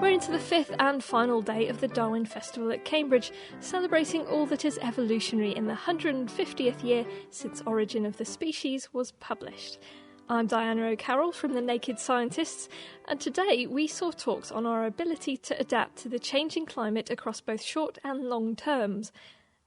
We're into the fifth and final day of the Darwin Festival at Cambridge, celebrating all that is evolutionary in the 150th year since Origin of the Species was published. I'm Diana O'Carroll from The Naked Scientists, and today we saw talks on our ability to adapt to the changing climate across both short and long terms.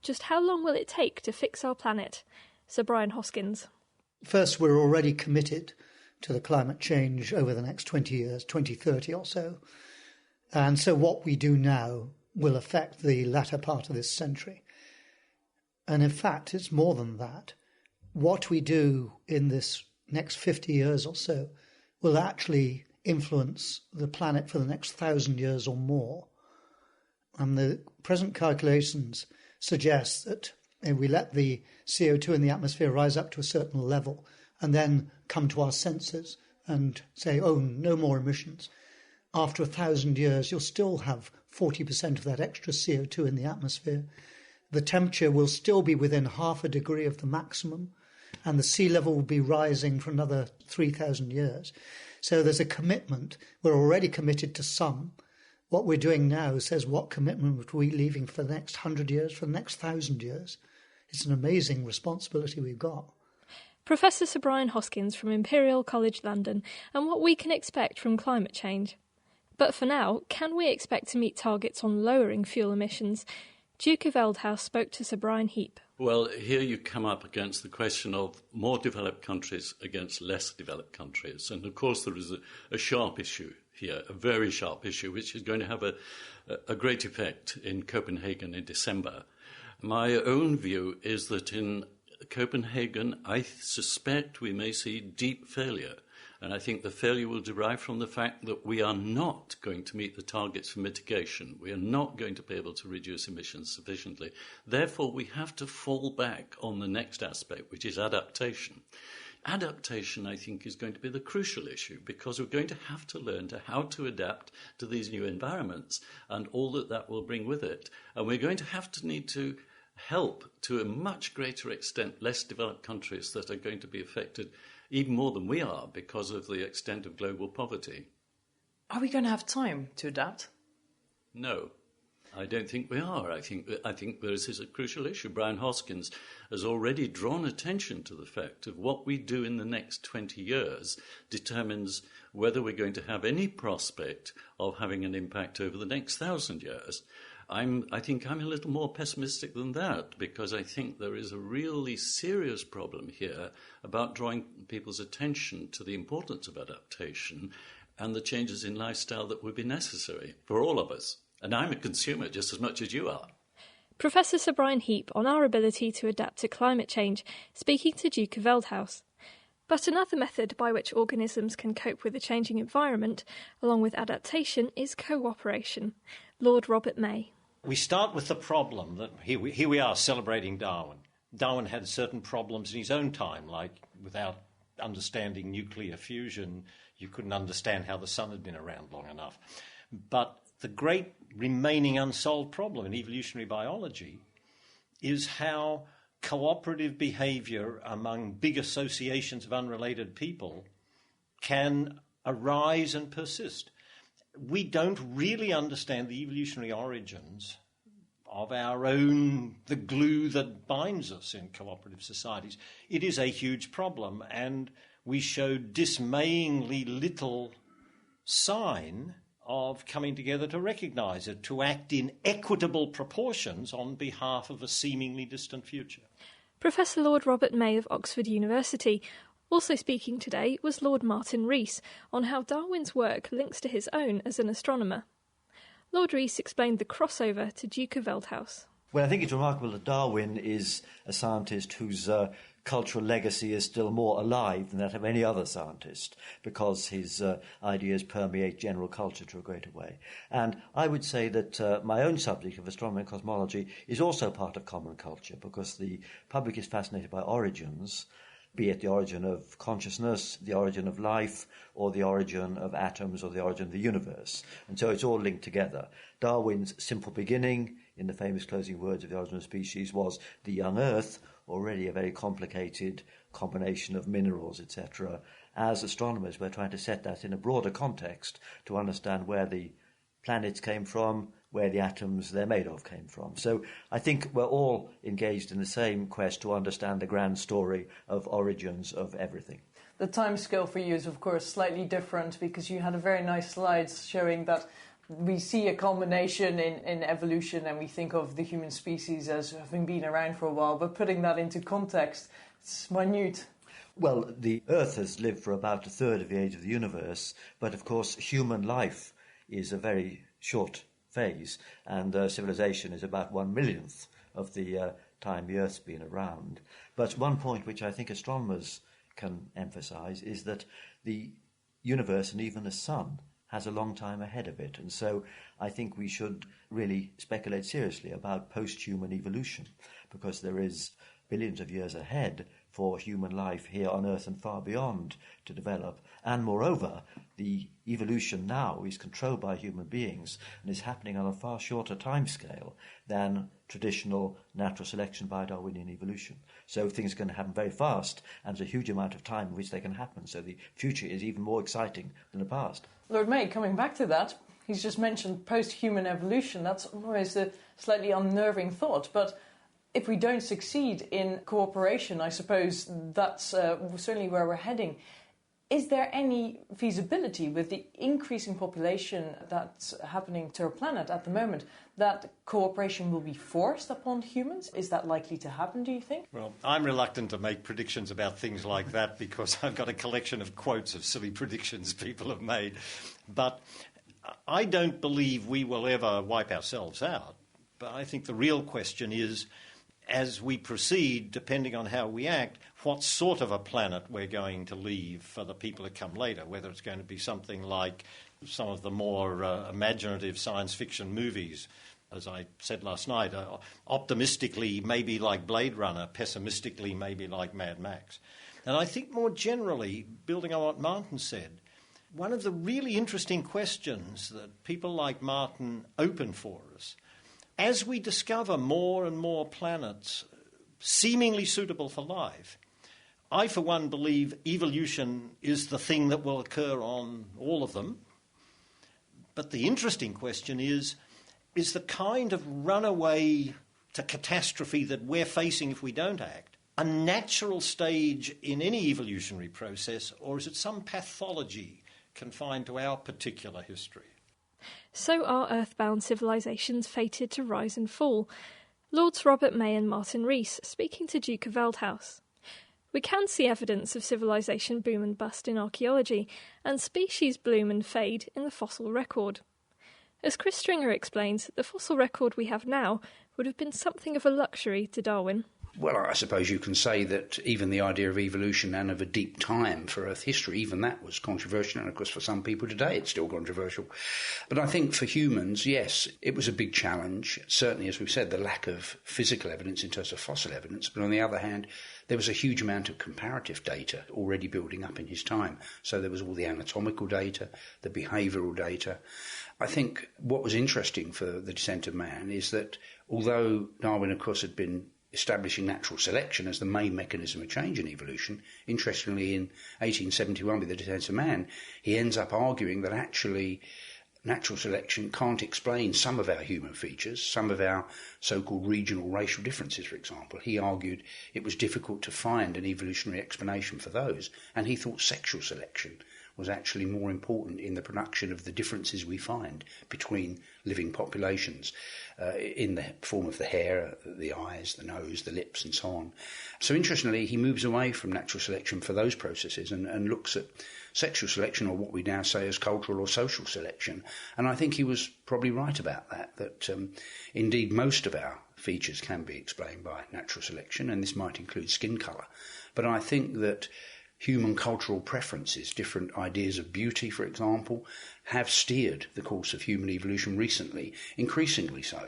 Just how long will it take to fix our planet? Sir Brian Hoskins. First, we're already committed to the climate change over the next 20 years, 2030 or so. And so what we do now will affect the latter part of this century. And in fact, it's more than that. What we do in this next 50 years or so will actually influence the planet for the next 1,000 years or more. And the present calculations suggest that if we let the CO2 in the atmosphere rise up to a certain level and then come to our senses and say, oh, no more emissions, after 1,000 years, you'll still have 40% of that extra CO2 in the atmosphere. The temperature will still be within half a degree of the maximum, and the sea level will be rising for another 3,000 years. So there's a commitment. We're already committed to some. What we're doing now says what commitment are we leaving for the next 100 years, for the next 1,000 years. It's an amazing responsibility we've got. Professor Sir Brian Hoskins from Imperial College London, and what we can expect from climate change. But for now, can we expect to meet targets on lowering fuel emissions? Duke of Eldhouse spoke to Sir Brian Heap. Well, here you come up against the question of more developed countries against less developed countries. And of course there is a sharp issue here, a very sharp issue, which is going to have a great effect in Copenhagen in December. My own view is that in Copenhagen, I suspect we may see deep failure. And I think the failure will derive from the fact that we are not going to meet the targets for mitigation. We are not going to be able to reduce emissions sufficiently. Therefore, we have to fall back on the next aspect, which is adaptation. Adaptation, I think, is going to be the crucial issue because we're going to have to learn how to adapt to these new environments and all that will bring with it. And we're going to need to help, to a much greater extent, less developed countries that are going to be affected even more than we are because of the extent of global poverty. Are we going to have time to adapt? No, I don't think we are. I think this is a crucial issue. Brian Hoskins has already drawn attention to the fact of what we do in the next 20 years determines whether we're going to have any prospect of having an impact over the next 1,000 years. I think I'm a little more pessimistic than that because I think there is a really serious problem here about drawing people's attention to the importance of adaptation and the changes in lifestyle that would be necessary for all of us. And I'm a consumer just as much as you are. Professor Sir Brian Heap on our ability to adapt to climate change, speaking to Duke of Eldhouse. But another method by which organisms can cope with a changing environment, along with adaptation, is cooperation. Lord Robert May. We start with the problem that here we are celebrating Darwin. Darwin had certain problems in his own time, like without understanding nuclear fusion, you couldn't understand how the sun had been around long enough. But the great remaining unsolved problem in evolutionary biology is how cooperative behavior among big associations of unrelated people can arise and persist. We don't really understand the evolutionary origins of our own, the glue that binds us in cooperative societies. It is a huge problem, and we show dismayingly little sign of coming together to recognise it, to act in equitable proportions on behalf of a seemingly distant future. Professor Lord Robert May of Oxford University. Also speaking today was Lord Martin Rees on how Darwin's work links to his own as an astronomer. Lord Rees explained the crossover to Duke of Eldhouse. Well, I think it's remarkable that Darwin is a scientist whose cultural legacy is still more alive than that of any other scientist because his ideas permeate general culture to a greater way. And I would say that my own subject of astronomy and cosmology is also part of common culture because the public is fascinated by origins, be it the origin of consciousness, the origin of life, or the origin of atoms, or the origin of the universe. And so it's all linked together. Darwin's simple beginning, in the famous closing words of The Origin of Species, was the young Earth, already a very complicated combination of minerals, etc. As astronomers, we're trying to set that in a broader context to understand where the planets came from, where the atoms they're made of came from. So I think we're all engaged in the same quest to understand the grand story of origins of everything. The timescale for you is, of course, slightly different because you had a very nice slides showing that we see a culmination in evolution and we think of the human species as having been around for a while, but putting that into context, it's minute. Well, the Earth has lived for about a third of the age of the universe, but of course human life is a very short phase, and civilization is about 1/1,000,000th of the time the Earth's been around. But one point which I think astronomers can emphasize is that the universe and even the sun has a long time ahead of it, and so I think we should really speculate seriously about post-human evolution, because there is billions of years ahead for human life here on Earth and far beyond to develop. And moreover, the evolution now is controlled by human beings and is happening on a far shorter timescale than traditional natural selection by Darwinian evolution. So things are going to happen very fast, and there's a huge amount of time in which they can happen. So the future is even more exciting than the past. Lord May, coming back to that, he's just mentioned post-human evolution. That's always a slightly unnerving thought, but if we don't succeed in cooperation, I suppose that's certainly where we're heading. Is there any feasibility with the increasing population that's happening to our planet at the moment that cooperation will be forced upon humans? Is that likely to happen, do you think? Well, I'm reluctant to make predictions about things like that because I've got a collection of quotes of silly predictions people have made. But I don't believe we will ever wipe ourselves out. But I think the real question is, as we proceed, depending on how we act, what sort of a planet we're going to leave for the people that come later, whether it's going to be something like some of the more imaginative science fiction movies, as I said last night, optimistically maybe like Blade Runner, pessimistically maybe like Mad Max. And I think more generally, building on what Martin said, one of the really interesting questions that people like Martin open for us, as we discover more and more planets seemingly suitable for life, I, for one, believe evolution is the thing that will occur on all of them. But the interesting question is the kind of runaway to catastrophe that we're facing if we don't act a natural stage in any evolutionary process, or is it some pathology confined to our particular history? So are earthbound civilisations fated to rise and fall. Lords Robert May and Martin Rees speaking to Duke of Veldhouse. We can see evidence of civilisation boom and bust in archaeology, and species bloom and fade in the fossil record. As Chris Stringer explains, the fossil record we have now would have been something of a luxury to Darwin. Well, I suppose you can say that even the idea of evolution and of a deep time for Earth history, even that was controversial. And of course, for some people today, it's still controversial. But I think for humans, yes, it was a big challenge. Certainly, as we've said, the lack of physical evidence in terms of fossil evidence. But on the other hand, there was a huge amount of comparative data already building up in his time. So there was all the anatomical data, the behavioural data. I think what was interesting for The Descent of Man is that although Darwin, of course, had been establishing natural selection as the main mechanism of change in evolution, interestingly in 1871 with The Descent of Man, he ends up arguing that actually natural selection can't explain some of our human features, some of our so-called regional racial differences, for example. He argued it was difficult to find an evolutionary explanation for those, and he thought sexual selection was actually more important in the production of the differences we find between living populations in the form of the hair, the eyes, the nose, the lips, and so on. So interestingly, he moves away from natural selection for those processes and looks at sexual selection, or what we now say as cultural or social selection. And I think he was probably right about that indeed most of our features can be explained by natural selection, and this might include skin colour. But I think that human cultural preferences, different ideas of beauty, for example, have steered the course of human evolution recently, increasingly so.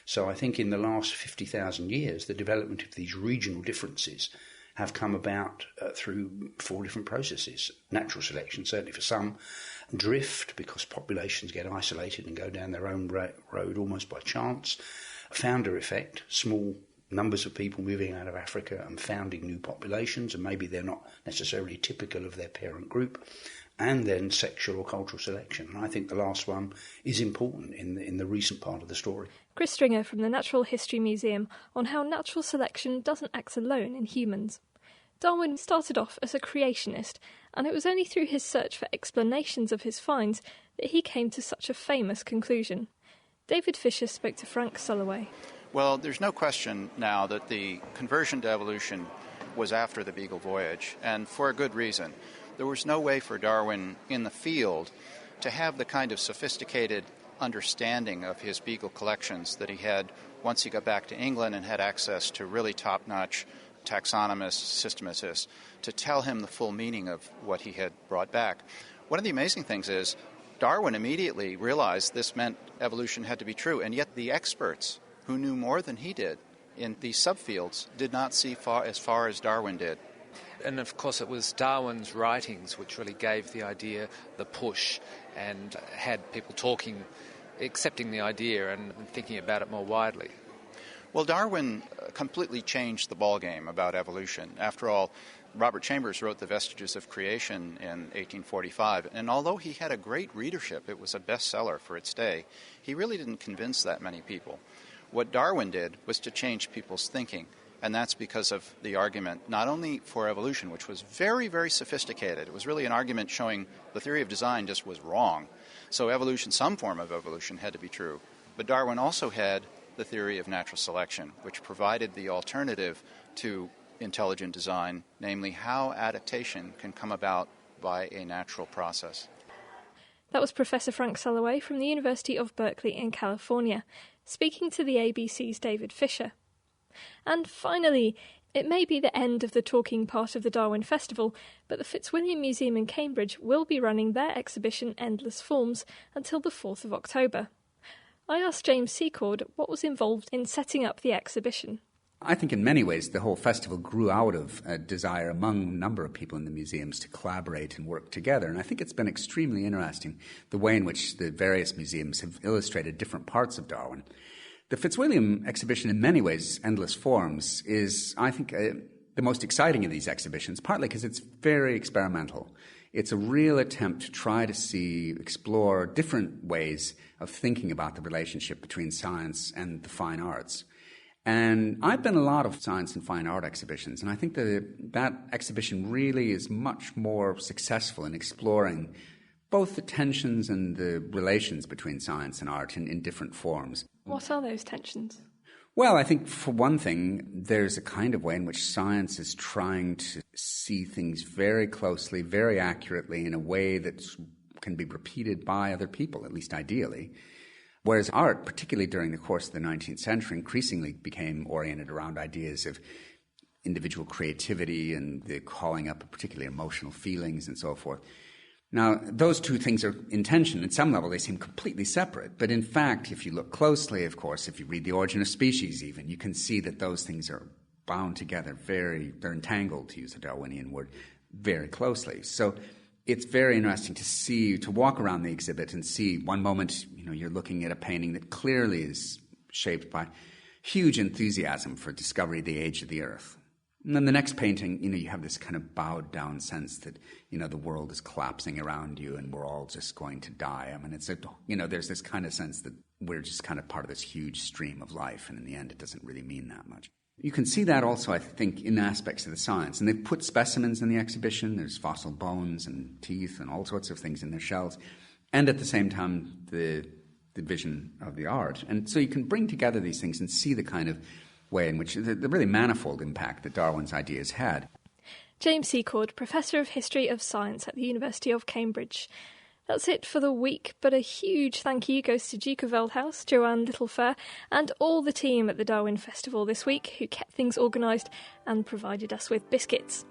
So I think in the last 50,000 years, the development of these regional differences have come about through 4 different processes. Natural selection, certainly for some, drift, because populations get isolated and go down their own road almost by chance. Founder effect, small numbers of people moving out of Africa and founding new populations, and maybe they're not necessarily typical of their parent group. and then sexual or cultural selection. And I think the last one is important in the recent part of the story. Chris Stringer from the Natural History Museum on how natural selection doesn't act alone in humans. Darwin started off as a creationist, and it was only through his search for explanations of his finds that he came to such a famous conclusion. David Fisher spoke to Frank Sulloway. Well, there's no question now that the conversion to evolution was after the Beagle voyage, and for a good reason. There was no way for Darwin in the field to have the kind of sophisticated understanding of his Beagle collections that he had once he got back to England and had access to really top-notch taxonomists, systematists, to tell him the full meaning of what he had brought back. One of the amazing things is Darwin immediately realized this meant evolution had to be true, and yet the experts who knew more than he did in these subfields did not see as far as Darwin did. And of course it was Darwin's writings which really gave the idea the push and had people talking, accepting the idea and thinking about it more widely. Well, Darwin completely changed the ballgame about evolution. After all, Robert Chambers wrote The Vestiges of Creation in 1845, and although he had a great readership, it was a bestseller for its day, he really didn't convince that many people. What Darwin did was to change people's thinking. And that's because of the argument, not only for evolution, which was very, very sophisticated. It was really an argument showing the theory of design just was wrong. So evolution, some form of evolution, had to be true. But Darwin also had the theory of natural selection, which provided the alternative to intelligent design, namely how adaptation can come about by a natural process. That was Professor Frank Sulloway from the University of Berkeley in California, speaking to the ABC's David Fisher. And finally, it may be the end of the talking part of the Darwin Festival, but the Fitzwilliam Museum in Cambridge will be running their exhibition Endless Forms until the 4th of October. I asked James Secord what was involved in setting up the exhibition. I think in many ways the whole festival grew out of a desire among a number of people in the museums to collaborate and work together. And I think it's been extremely interesting the way in which the various museums have illustrated different parts of Darwin. The Fitzwilliam exhibition, in many ways, Endless Forms, is, I think, the most exciting of these exhibitions, partly because it's very experimental. It's a real attempt to try to explore different ways of thinking about the relationship between science and the fine arts. And I've been a lot of science and fine art exhibitions, and I think that exhibition really is much more successful in exploring both the tensions and the relations between science and art in different forms. What are those tensions? Well, I think, for one thing, there's a kind of way in which science is trying to see things very closely, very accurately, in a way that can be repeated by other people, at least ideally. Whereas art, particularly during the course of the 19th century, increasingly became oriented around ideas of individual creativity and the calling up of particularly emotional feelings and so forth. Now, those two things are in tension. At some level, they seem completely separate. But in fact, if you look closely, of course, if you read The Origin of Species even, you can see that those things are bound together they're entangled, to use a Darwinian word, very closely. So it's very interesting to walk around the exhibit and see one moment, you're looking at a painting that clearly is shaped by huge enthusiasm for discovery of the age of the Earth. And then the next painting, you have this kind of bowed down sense that, the world is collapsing around you and we're all just going to die. I mean, there's this kind of sense that we're just kind of part of this huge stream of life, and in the end it doesn't really mean that much. You can see that also, I think, in aspects of the science. And they've put specimens in the exhibition. There's fossil bones and teeth and all sorts of things in their shells. And at the same time, the vision of the art. And so you can bring together these things and see the kind of way in which the really manifold impact that Darwin's ideas had. James Secord, Professor of History of Science at the University of Cambridge. That's it for the week, but a huge thank you goes to Duke of Veldhouse, Joanne Littlefair, and all the team at the Darwin Festival this week who kept things organised and provided us with biscuits.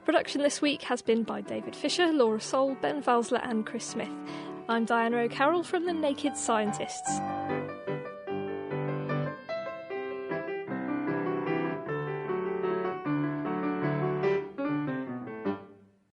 Production this week has been by David Fisher, Laura Soul, Ben Valsler and Chris Smith. I'm Diana O'Carroll from The Naked Scientists.